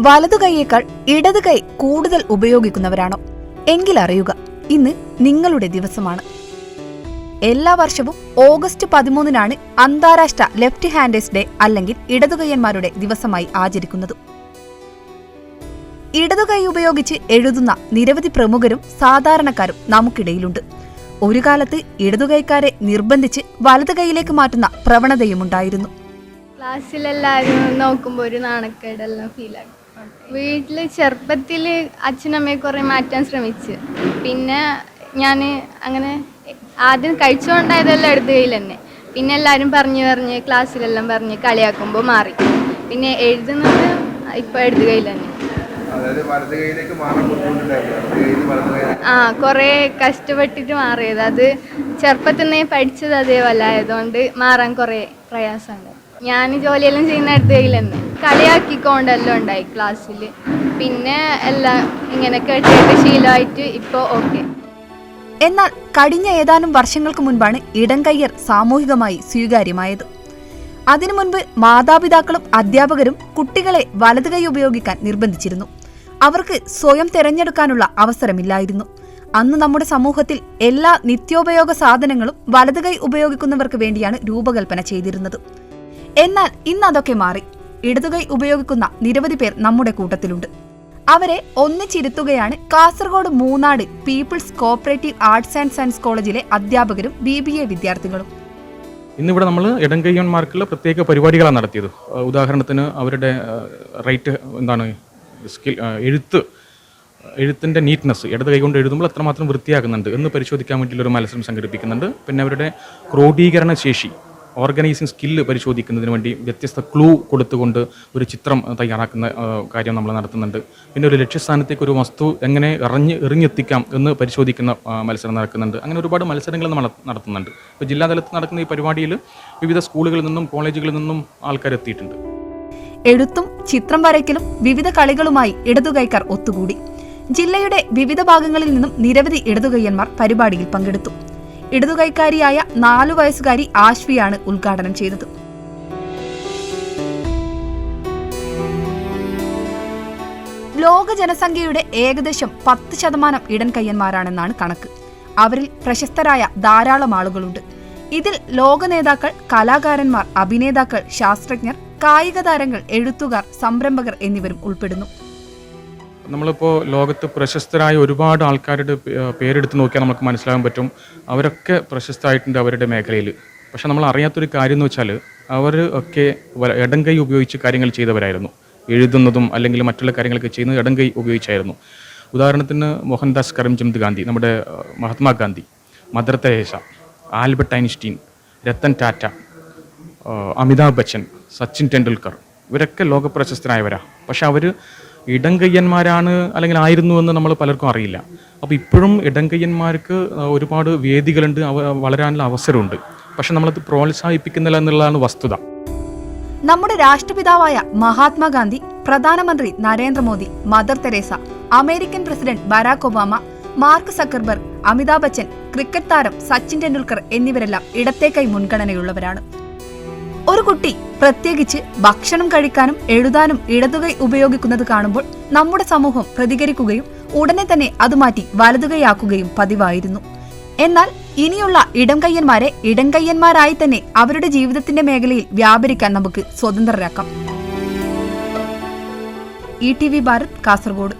വലതു കൈയേക്കാൾ ഇടത് കൈ കൂടുതൽ ഉപയോഗിക്കുന്നവരാണോ? എങ്കിലറിയുക, ഇന്ന് നിങ്ങളുടെ ദിവസമാണ്. എല്ലാ വർഷവും ഓഗസ്റ്റ് 13-നാണ് അന്താരാഷ്ട്ര ലെഫ്റ്റ് ഹാൻഡേഴ്സ് ഡേ അല്ലെങ്കിൽ ഇടതുകൈയന്മാരുടെ ദിവസമായി ആചരിക്കുന്നത്. ഇടതുകൈ ഉപയോഗിച്ച് എഴുതുന്ന നിരവധി പ്രമുഖരും സാധാരണക്കാരും നമുക്കിടയിലുണ്ട്. ഒരു കാലത്ത് ഇടതുകൈക്കാരെ നിർബന്ധിച്ച് വലതു കൈയിലേക്ക് മാറ്റുന്ന പ്രവണതയുമുണ്ടായിരുന്നു. ക്ലാസ്സിലെല്ലാവരും നോക്കുമ്പോൾ ഒരു നാണക്കേടെല്ലാം ഫീലാകും. വീട്ടിൽ ചെറുപ്പത്തിൽ അച്ഛനമ്മയെ കുറേ മാറ്റാൻ ശ്രമിച്ച്, പിന്നെ ഞാൻ അങ്ങനെ ആദ്യം കഴിച്ചുകൊണ്ടായതെല്ലാം ഇടത് കൈയിൽ തന്നെ. പിന്നെ എല്ലാവരും പറഞ്ഞ് ക്ലാസ്സിലെല്ലാം പറഞ്ഞ് കളിയാക്കുമ്പോൾ മാറി. പിന്നെ എഴുതുന്നത് ഇപ്പോൾ ഇടത് കൈയിൽ തന്നെ. കുറേ കഷ്ടപ്പെട്ടിട്ട് മാറിയത്. അത് ചെറുപ്പത്തിൽ നിന്ന് പഠിച്ചത് അതേപോലെ ആയതുകൊണ്ട് മാറാൻ കുറേ പ്രയാസമുണ്ട്. ഞാൻ ജോലിയെല്ലാം ചെയ്യുന്ന ഇടത് കൈയിൽ തന്നെ. കളിയാക്കിക്കൊണ്ടെല്ലാം ഉണ്ടായി ക്ലാസ്സിൽ. പിന്നെ എല്ലാം ഇങ്ങനെ കേട്ടിട്ട് ശീലമായിട്ട് ഇപ്പോൾ ഓക്കെ. എന്നാൽ കഴിഞ്ഞ ഏതാനും വർഷങ്ങൾക്ക് മുൻപാണ് ഇടംകൈയ്യർ സാമൂഹികമായി സ്വീകാര്യമായത്. അതിനു മുൻപ് മാതാപിതാക്കളും അധ്യാപകരും കുട്ടികളെ വലതുകൈ ഉപയോഗിക്കാൻ നിർബന്ധിച്ചിരുന്നു. അവർക്ക് സ്വയം തിരഞ്ഞെടുക്കാനുള്ള അവസരമില്ലായിരുന്നു. അന്ന് നമ്മുടെ സമൂഹത്തിൽ എല്ലാ നിത്യോപയോഗ സാധനങ്ങളും വലതുകൈ ഉപയോഗിക്കുന്നവർക്ക് വേണ്ടിയാണ് രൂപകൽപ്പന ചെയ്തിരുന്നത്. എന്നാൽ ഇന്ന് അതൊക്കെ മാറി. ഇടതുകൈ ഉപയോഗിക്കുന്ന നിരവധി പേർ നമ്മുടെ കൂട്ടത്തിലുണ്ട്. അവരെ ഒന്നിച്ചിരുത്തുകയാണ് Kasaragod Munnad people's cooperative arts and science കോളേജിലെ അധ്യാപകരും BBA വിദ്യാർത്ഥികളും. ഇന്നിവിടെ നമ്മൾ ഇടംകൈയ്യന്മാർക്കുള്ള പ്രത്യേക പരിപാടികളാണ് നടത്തിയത്. ഉദാഹരണത്തിന് അവരുടെ റൈറ്റ് സ്കിൽ, എഴുത്തിൻ്റെ നീറ്റ്നെസ്, ഇടത് കൈകൊണ്ട് എഴുതുമ്പോൾ എത്രമാത്രം വൃത്തിയാക്കുന്നുണ്ട് എന്ന് പരിശോധിക്കാൻ വേണ്ടിയുള്ളൊരു മത്സരം സംഘടിപ്പിക്കുന്നുണ്ട്. പിന്നെ അവരുടെ ക്രോഡീകരണ ശേഷി, ഓർഗനൈസിങ് സ്കില്ല് പരിശോധിക്കുന്നതിന് വേണ്ടി വ്യത്യസ്ത ക്ലൂ കൊടുത്തുകൊണ്ട് ഒരു ചിത്രം തയ്യാറാക്കുന്ന കാര്യം നമ്മൾ നടത്തുന്നുണ്ട്. പിന്നെ ഒരു ലക്ഷ്യസ്ഥാനത്തേക്ക് ഒരു വസ്തു എങ്ങനെ എറിഞ്ഞെത്തിക്കാം എന്ന് പരിശോധിക്കുന്ന മത്സരം നടക്കുന്നുണ്ട്. അങ്ങനെ ഒരുപാട് മത്സരങ്ങൾ നമ്മൾ നടത്തുന്നുണ്ട്. ഇപ്പോൾ ജില്ലാതലത്തിൽ നടക്കുന്ന ഈ പരിപാടിയിൽ വിവിധ സ്കൂളുകളിൽ നിന്നും കോളേജുകളിൽ നിന്നും ആൾക്കാർ എത്തിയിട്ടുണ്ട്. എഴുത്തും ചിത്രം വരയ്ക്കലും വിവിധ കളികളുമായി ഇടതുകൈക്കാർ ഒത്തുകൂടി. ജില്ലയുടെ വിവിധ ഭാഗങ്ങളിൽ നിന്നും നിരവധി ഇടതുകൈയ്യന്മാർ പരിപാടിയിൽ പങ്കെടുത്തു. ഇടതുകൈക്കാരിയായ 4 വയസ്സുകാരി ആശ്വിയാണ് ഉദ്ഘാടനം ചെയ്തത്. ലോക ജനസംഖ്യയുടെ ഏകദേശം 10% ഇടംകൈയ്യന്മാരാണെന്നാണ് കണക്ക്. അവരിൽ പ്രശസ്തരായ ധാരാളം ആളുകളുണ്ട്. ഇതിൽ ലോക നേതാക്കൾ, കലാകാരന്മാർ, അഭിനേതാക്കൾ, ശാസ്ത്രജ്ഞർ, കായിക താരങ്ങൾ, എഴുത്തുകാർ, സംരംഭകർ എന്നിവരും ഉൾപ്പെടുന്നു. നമ്മളിപ്പോൾ ലോകത്ത് പ്രശസ്തരായ ഒരുപാട് ആൾക്കാരുടെ പേരെടുത്ത് നോക്കിയാൽ നമുക്ക് മനസ്സിലാകാൻ പറ്റും. അവരൊക്കെ പ്രശസ്തമായിട്ടുണ്ട് അവരുടെ മേഖലയിൽ. പക്ഷെ നമ്മൾ അറിയാത്തൊരു കാര്യം എന്ന് വെച്ചാൽ അവർ ഒക്കെ ഇടംകൈ ഉപയോഗിച്ച് കാര്യങ്ങൾ ചെയ്തവരായിരുന്നു. എഴുതുന്നതും അല്ലെങ്കിൽ മറ്റുള്ള കാര്യങ്ങളൊക്കെ ചെയ്യുന്നത് ഇടംകൈ ഉപയോഗിച്ചായിരുന്നു. ഉദാഹരണത്തിന് മോഹൻദാസ് കരംചന്ദ് ഗാന്ധി, നമ്മുടെ Mahatma Gandhi, mother Teresa, Albert Einstein, Ratan Tata, Amitabh Bachchan, Sachin Tendulkar, ഇവരൊക്കെ ലോകപ്രശസ്തരായവരാണ്. പക്ഷെ അവർ ഇടംകൈയ്യന്മാരാണ് അല്ലെങ്കിൽ ആയിരുന്നു എന്ന് നമ്മൾ പലർക്കും അറിയില്ല. അപ്പോൾ ഇപ്പോഴും ഇടംകൈയ്യന്മാർക്ക് ഒരുപാട് വേദികളുണ്ട്, വളരാനുള്ള അവസരമുണ്ട്. പക്ഷെ നമ്മളത് പ്രോത്സാഹിപ്പിക്കുന്നില്ല എന്നുള്ളതാണ് വസ്തുത. നമ്മുടെ രാഷ്ട്രപിതാവായ മഹാത്മാഗാന്ധി, പ്രധാനമന്ത്രി Narendra Modi, mother Teresa, American president Barack Obama, mark Zuckerberg, Amitabh Bachchan, cricket താരം സച്ചിൻ ടെണ്ടുൽക്കർ എന്നിവരെല്ലാം ഇടത്തേക്കൈ മുൻഗണനയുള്ളവരാണ്. ഒരു കുട്ടി പ്രത്യേകിച്ച് ഭക്ഷണം കഴിക്കാനും എഴുതാനും ഇടതുകൈ ഉപയോഗിക്കുന്നത് കാണുമ്പോൾ നമ്മുടെ സമൂഹം പ്രതികരിക്കുകയും ഉടനെ തന്നെ അത് മാറ്റി വലതുകൈയാക്കുകയും പതിവായിരുന്നു. എന്നാൽ ഇനിയുള്ള ഇടംകൈയ്യന്മാരെ ഇടംകൈയ്യന്മാരായി തന്നെ അവരുടെ ജീവിതത്തിന്റെ മേഖലയിൽ വ്യാപരിക്കാൻ നമുക്ക് സ്വതന്ത്രരാക്കാം. ETV ഭാരത്, കാസർഗോഡ്.